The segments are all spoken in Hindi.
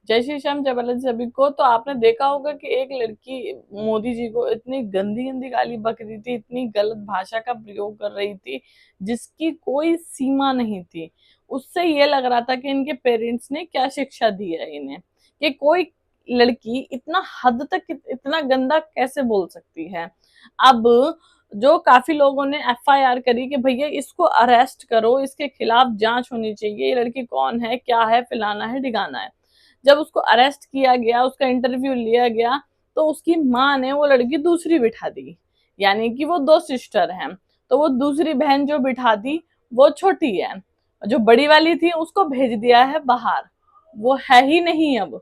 जय श्री श्याम, जय बालाजी सभी को। तो आपने देखा होगा कि एक लड़की मोदी जी को इतनी गंदी गंदी गाली बक रही थी, इतनी गलत भाषा का प्रयोग कर रही थी जिसकी कोई सीमा नहीं थी। उससे ये लग रहा था कि इनके पेरेंट्स ने क्या शिक्षा दी है इन्हें, कि कोई लड़की इतना हद तक इतना गंदा कैसे बोल सकती है। अब जो काफी लोगों ने एफआईआर करी कि भैया इसको अरेस्ट करो, इसके खिलाफ जांच होनी चाहिए, ये लड़की कौन है, क्या है, फलाना है, ढिगाना है। जब उसको अरेस्ट किया गया, उसका इंटरव्यू लिया गया, तो उसकी माँ ने वो लड़की दूसरी बिठा दी, यानी कि वो दो सिस्टर हैं, तो वो दूसरी बहन जो बिठा दी वो छोटी है, जो बड़ी वाली थी उसको भेज दिया है बाहर। वो है ही नहीं अब,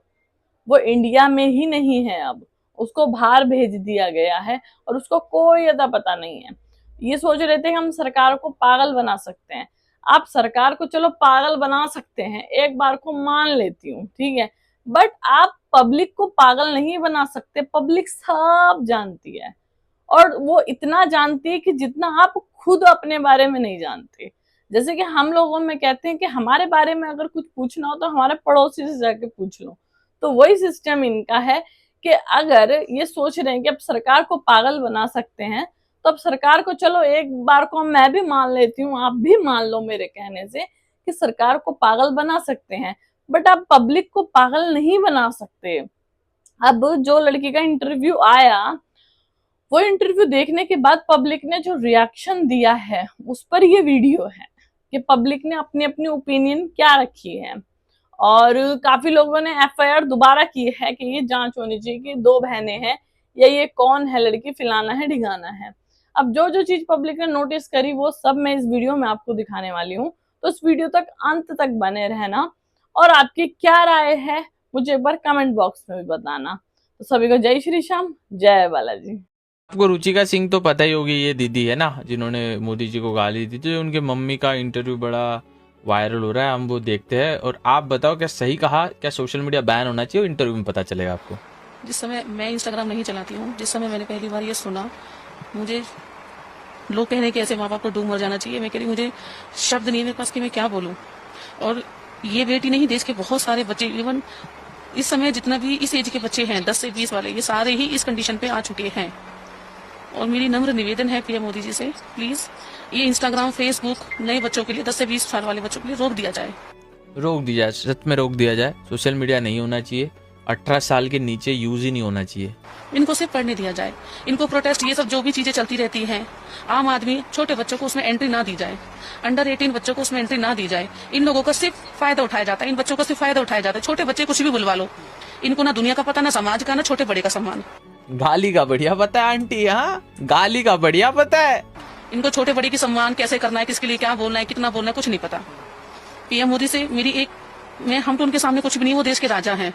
वो इंडिया में ही नहीं है अब, उसको बाहर भेज दिया गया है और उसको कोई अता पता नहीं है। ये सोच रहे थे कि हम सरकार को पागल बना सकते हैं। आप सरकार को चलो पागल बना सकते हैं, एक बार को मान लेती हूँ, ठीक है, बट आप पब्लिक को पागल नहीं बना सकते। पब्लिक सब जानती है, और वो इतना जानती है कि जितना आप खुद अपने बारे में नहीं जानते। जैसे कि हम लोगों में कहते हैं कि हमारे बारे में अगर कुछ पूछना हो तो हमारे पड़ोसी से जाके पूछ लो, तो वही सिस्टम इनका है कि अगर ये सोच रहे हैं कि अब सरकार को पागल बना सकते हैं, तो अब सरकार को चलो एक बार को मैं भी मान लेती हूँ, आप भी मान लो मेरे कहने से कि सरकार को पागल बना सकते हैं, बट आप पब्लिक को पागल नहीं बना सकते। अब जो लड़की का इंटरव्यू आया, वो इंटरव्यू देखने के बाद पब्लिक ने जो रिएक्शन दिया है उस पर ये वीडियो है कि पब्लिक ने अपनी अपनी ओपिनियन क्या रखी है। और काफी लोगों ने एफआईआर दोबारा की है कि ये जांच होनी चाहिए कि दो बहनें हैं या ये कौन है लड़की, फलाना है, ढिगाना है। अब जो जो चीज पब्लिक ने नोटिस करी वो सब मैं इस वीडियो में आपको दिखाने वाली हूँ, तो इस वीडियो तक अंत तक बने रहना। और आपकी क्या राय है मुझे एक बार कमेंट बॉक्स में भी बताना। तो सभी को जय श्री श्याम, जय बालाजी। आपको रुचिका सिंह तो पता ही होगी, ये दीदी है ना जिन्होंने मोदी जी को गाली दी थी। उनके मम्मी का इंटरव्यू बड़ा वायरल हो रहा है, हम वो देखते हैं। और आप बताओ, क्या सही कहा, क्या सोशल मीडिया बैन होना चाहिए? इंटरव्यू में पता चलेगा आपको। जिस समय मैं इंस्टाग्राम नहीं चलाती हूँ, जिस समय मैंने पहली बार ये सुना, मुझे लोग कह रहे हैं कि ऐसे माँ बाप को डूब मर जाना चाहिए। मैं कह रही मुझे शब्द नहीं है मेरे पास कि मैं क्या बोलूँ। और ये बेटी नहीं, देश के बहुत सारे बच्चे, इवन इस समय जितना भी इस एज के बच्चे हैं 10 से 20 वाले, ये सारे ही इस कंडीशन पे आ चुके हैं। और मेरी नम्र निवेदन है पीएम मोदी जी से, प्लीज ये इंस्टाग्राम, फेसबुक नए बच्चों के लिए, 10 से 20 साल वाले बच्चों के लिए रोक दिया जाए। रोक दिया जाए, सच में रोक दिया जाए। सोशल मीडिया नहीं होना चाहिए, 18 साल के नीचे यूज ही नहीं होना चाहिए। इनको सिर्फ पढ़ने दिया जाए, इनको प्रोटेस्ट, ये सब जो भी चीजें चलती रहती हैं, आम आदमी, छोटे बच्चों को उसमें एंट्री ना दी जाए, अंडर 18 बच्चों को उसमें एंट्री ना दी जाए। इन लोगों का सिर्फ फायदा उठाया जाता है, इन बच्चों का सिर्फ फायदा उठाया जाता है। छोटे बच्चे कुछ भी बुलवा लो, इनको ना दुनिया का पता, ना समाज का, ना छोटे बड़े का सम्मान। गाली का बढ़िया पता है आंटी, हाँ गाली का बढ़िया पता है। इनको छोटे बड़े की सम्मान कैसे करना है, किसके लिए क्या बोलना है, कितना बोलना है, कुछ नहीं पता। पीएम मोदी से मेरी हम तो उनके सामने कुछ भी नहीं, वो देश के राजा हैं।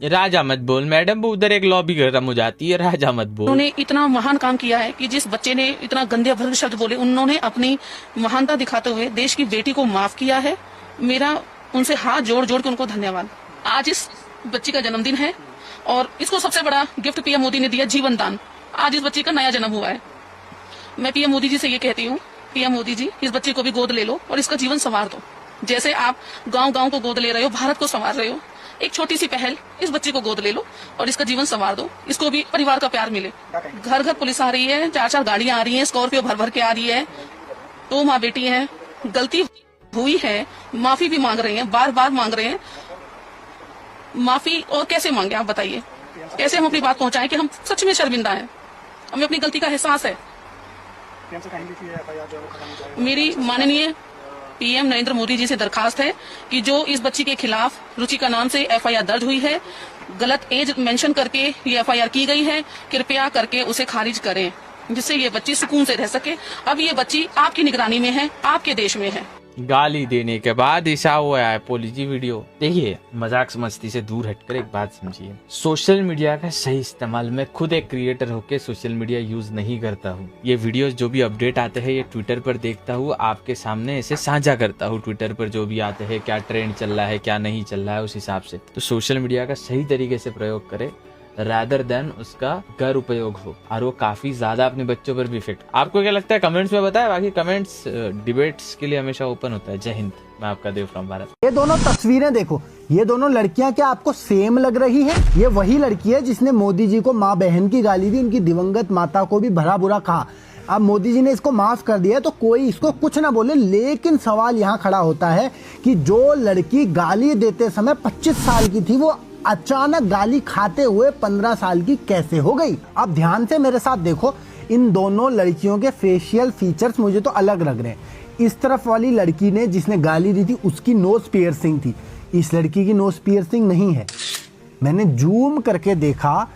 राजा मत बोल मैडम, वो उधर एक लॉबी खत्म हो जाती है, राजा मत बोल। उन्होंने इतना महान काम किया है कि जिस बच्चे ने इतना गंदे भद्द शब्द बोले, उन्होंने अपनी महानता दिखाते हुए देश की बेटी को माफ किया है। मेरा उनसे हाथ जोड़ जोड़ के उनको धन्यवाद। आज इस बच्ची का जन्मदिन है और इसको सबसे बड़ा गिफ्ट पीएम मोदी ने दिया, जीवन दान। आज इस बच्ची का नया जन्म हुआ है। मैं पीएम मोदी जी से ये कहती हूँ, पीएम मोदी जी इस बच्चे को भी गोद ले लो और इसका जीवन संवार दो। जैसे आप गांव गांव को गोद ले रहे हो, भारत को संवार रहे हो, एक छोटी सी पहल, इस बच्चे को गोद ले लो और इसका जीवन संवार दो। इसको भी परिवार का प्यार मिले। घर घर पुलिस आ रही है, 4-4 गाड़ियां आ रही हैं, स्कॉर्पियो भर भर के आ रही है। तो माँ बेटी है, गलती हुई है, माफी भी मांग रहे हैं, बार बार मांग रहे हैं माफी। और कैसे मांगे आप बताइए, कैसे हम अपनी बात पहुंचाएं कि हम सच में शर्मिंदा हैं, हमें अपनी गलती का एहसास है। मेरी माननीय पीएम नरेंद्र मोदी जी से दरखास्त है कि जो इस बच्ची के खिलाफ रुचिका नाम से एफआईआर दर्ज हुई है, गलत एज मेंशन करके ये एफआईआर की गई है, कृपया करके उसे खारिज करें, जिससे ये बच्ची सुकून से रह सके। अब ये बच्ची आपकी निगरानी में है, आपके देश में है। गाली देने के बाद ऐसा हुआ है पोलिजी वीडियो। देखिए, मजाक मस्ती से दूर हटकर एक बात समझिए, सोशल मीडिया का सही इस्तेमाल, मैं खुद एक क्रिएटर होकर सोशल मीडिया यूज नहीं करता हूँ। ये वीडियोस जो भी अपडेट आते हैं ये ट्विटर पर देखता हूँ, आपके सामने ऐसे साझा करता हूँ। ट्विटर पर जो भी आते हैं, क्या ट्रेंड चल रहा है, क्या नहीं चल रहा है, उस हिसाब से। तो सोशल मीडिया का सही तरीके से प्रयोग करे, रादर देन उसका गैर उपयोग हो, और वो काफी ज्यादा अपने बच्चों पर भी इफेक्ट। आपको क्या लगता है कमेंट्स में बताएं। बाकी कमेंट्स डिबेट्स के लिए हमेशा ओपन होता है। जय हिंद, मैं आपका देव फ्रॉम भारत। ये दोनों तस्वीरें देखो, ये दोनों लड़कियां क्या आपको सेम लग रही है? ये वही लड़की है जिसने मोदी जी को माँ बहन की गाली दी, उनकी दिवंगत माता को भी भला बुरा कहा। अब मोदी जी ने इसको माफ कर दिया तो कोई इसको कुछ ना बोले, लेकिन सवाल यहाँ खड़ा होता है कि जो लड़की गाली देते समय 25 साल की थी, वो अचानक गाली खाते हुए 15 साल की कैसे हो गई? अब ध्यान से मेरे साथ देखो, इन दोनों लड़कियों के फेशियल फीचर्स मुझे तो अलग लग रहे हैं। इस तरफ वाली लड़की ने जिसने गाली दी थी उसकी नोज पियर्सिंग थी, इस लड़की की नोज पियर्सिंग नहीं है। मैंने जूम करके देखा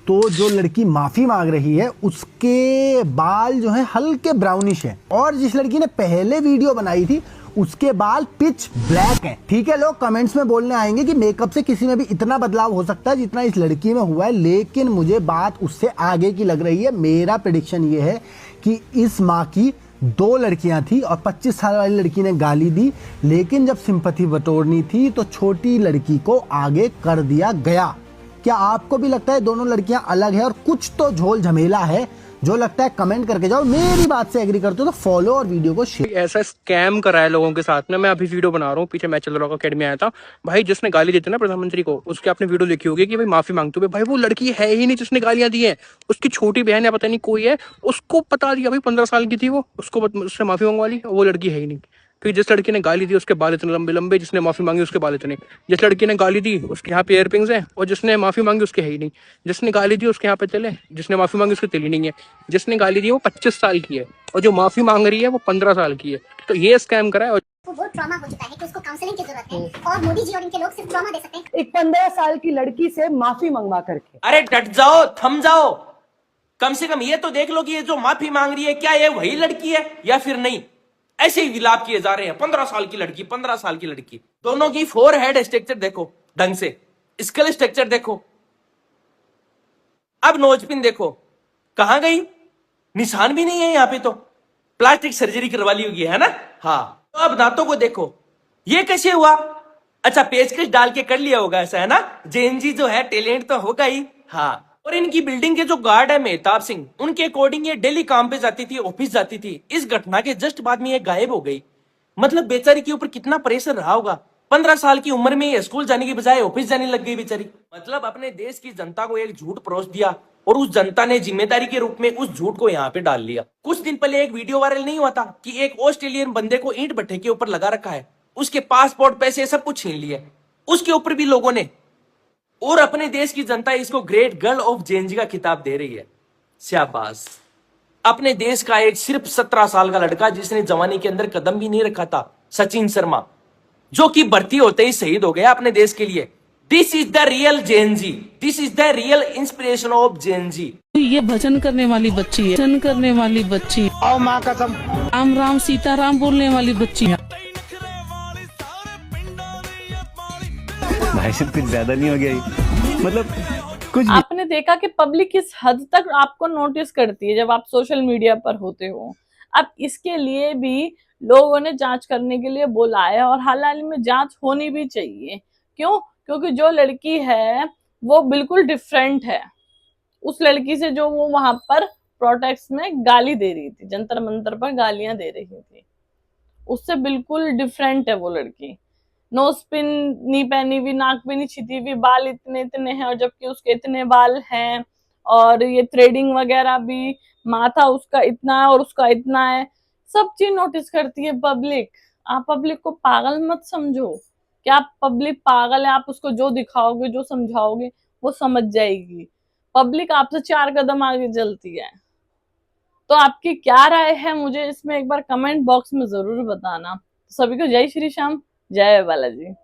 तो जो लड़की माफी मांग रही है उसके बाल जो है हल्के ब्राउनिश है, और जिस लड़की ने पहले वीडियो बनाई थी उसके बाल पिच ब्लैक हैं। ठीक है, लोग कमेंट्स में बोलने आएंगे कि मेकअप से किसी में भी इतना बदलाव हो सकता है जितना इस लड़की में हुआ है, लेकिन मुझे बात उससे आगे की लग रही है। मेरा प्रेडिक्शन ये है कि इस माँ की 2 लड़कियां थी और 25 साल वाली लड़की ने गाली दी, लेकिन जब सिंपैथी बटोरनी थी तो छोटी लड़की को आगे कर दिया गया। क्या आपको भी लगता है दोनों लड़कियां अलग है और कुछ तो झोल झमेला है? जो लगता है कमेंट करके जाओ। मेरी बात से एग्री करते हो तो फॉलो और वीडियो को शेयर। ऐसा स्कैम करा है लोगों के साथ में। मैं अभी वीडियो बना रहा हूँ, पीछे मैच चल रहा अकेडमी आया था भाई, जिसने गाली दी थी ना प्रधानमंत्री को, उसके आपने वीडियो देखी होगी कि भाई माफी मांगते हुए, भाई वो लड़की है ही नहीं जिसने गालियां दी है, उसकी छोटी बहन है पता नहीं कोई है, उसको बता दिया भाई 15 साल की थी वो, उसको उससे माफी मंगवा ली, वो लड़की है ही नहीं। फिर जिस लड़की ने गाली दी उसके बाल इतने लंबे लंबे, जिसने माफी मांगी उसके बाल इतने, जिस लड़की ने गाली दी उसके यहाँ पे एयरपिंग्स हैं, और जिसने माफी मांगी उसके है ही नहीं, जिसने गाली दी उसके यहाँ पे तिल है, जिसने माफी मांगी उसके तिल ही नहीं है, जिसने गाली दी वो 25 साल की है, और जो माफी मांग रही है वो 15 साल की है। तो ये स्कैम करा है। और वो ट्रॉमा हो चुका है कि उसको काउंसलिंग की जरूरत है, और मोदी जी और इनके लोग सिर्फ ट्रॉमा दे सकते हैं। एक 15 साल की लड़की से माफी मंगवा करके। अरे डट जाओ, थम जाओ, कम से कम ये तो देख लो कि ये जो माफी मांग रही है क्या ये वही लड़की है या फिर नहीं। ऐसे ही विलाप किए जा रहे हैं, 15 साल की लड़की, 15 साल की लड़की। दोनों की फोरहेड स्ट्रक्चर देखो ढंग से, स्कल स्ट्रक्चर देखो, अब नोजपिन देखो कहां गई, निशान भी नहीं है यहाँ पे, तो प्लास्टिक सर्जरी करवा ली होगी है ना। हाँ, तो अब दांतों को देखो, ये कैसे हुआ? अच्छा, पेचकश डाल के कर लिया होगा ऐसा, है ना। जेएनजी जो है टैलेंट तो होगा ही। हाँ, और इनकी बिल्डिंग के जो गार्ड है मेहताब सिंह, उनके अकॉर्डिंग ये डेली काम पे जाती थी, ऑफिस जाती थी। इस घटना के जस्ट बाद में ये गायब हो गई। मतलब बेचारी के ऊपर कितना प्रेशर रहा होगा। 15 साल की उम्र में ये स्कूल जाने की बजाय ऑफिस जाने लग गई बेचारी। मतलब अपने देश की जनता को एक झूठ परोस दिया और उस जनता ने जिम्मेदारी के रूप में उस झूठ को यहाँ पे डाल लिया। कुछ दिन पहले एक वीडियो वायरल नहीं हुआ था कि एक ऑस्ट्रेलियन बंदे को ईंट भट्ठे के ऊपर लगा रखा है, उसके पासपोर्ट पैसे सब कुछ छीन लिए, उसके ऊपर भी लोगों ने, और अपने देश की जनता इसको ग्रेट गर्ल ऑफ जेएनजी का खिताब दे रही है। शाबाश। अपने देश का एक सिर्फ 17 साल का लड़का जिसने जवानी के अंदर कदम भी नहीं रखा था, सचिन शर्मा, जो कि भर्ती होते ही शहीद हो गया अपने देश के लिए। This is the real Gen Z, this is the real inspiration of Gen Z. ये भजन करने वाली बच्ची है, भजन करने वाली बच्ची, और माँ कसम राम राम सीताराम बोलने वाली बच्ची है। भाई साहब कुछ ज्यादा नहीं हो गया ये? मतलब कुछ भी। आपने देखा कि पब्लिक किस हद तक आपको नोटिस करती है जब आप सोशल मीडिया पर होते हो। अब इसके लिए भी लोगों ने जांच करने के लिए बोला है, और हाल में जांच होनी भी चाहिए। क्यों? क्योंकि जो लड़की है वो बिल्कुल डिफरेंट है उस लड़की से जो वो वहां पर प्रोटेस्ट में गाली दे रही थी, जंतर मंतर पर गालियां दे रही थी, उससे बिल्कुल डिफरेंट है वो लड़की। नोज पिन नहीं पहनी हुई, नाक भी नहीं छिपी हुई, बाल इतने इतने हैं, और जबकि उसके इतने बाल हैं, और ये थ्रेडिंग वगैरह भी, माथा उसका इतना है और उसका इतना है, सब चीज नोटिस करती है पब्लिक। आप पब्लिक को पागल मत समझो कि आप पब्लिक पागल है, आप उसको जो दिखाओगे जो समझाओगे वो समझ जाएगी। पब्लिक आपसे 4 कदम आगे चलती है। तो आपकी क्या राय है मुझे इसमें एक बार कमेंट बॉक्स में जरूर बताना। सभी को जय श्री श्याम, जय बालाजी।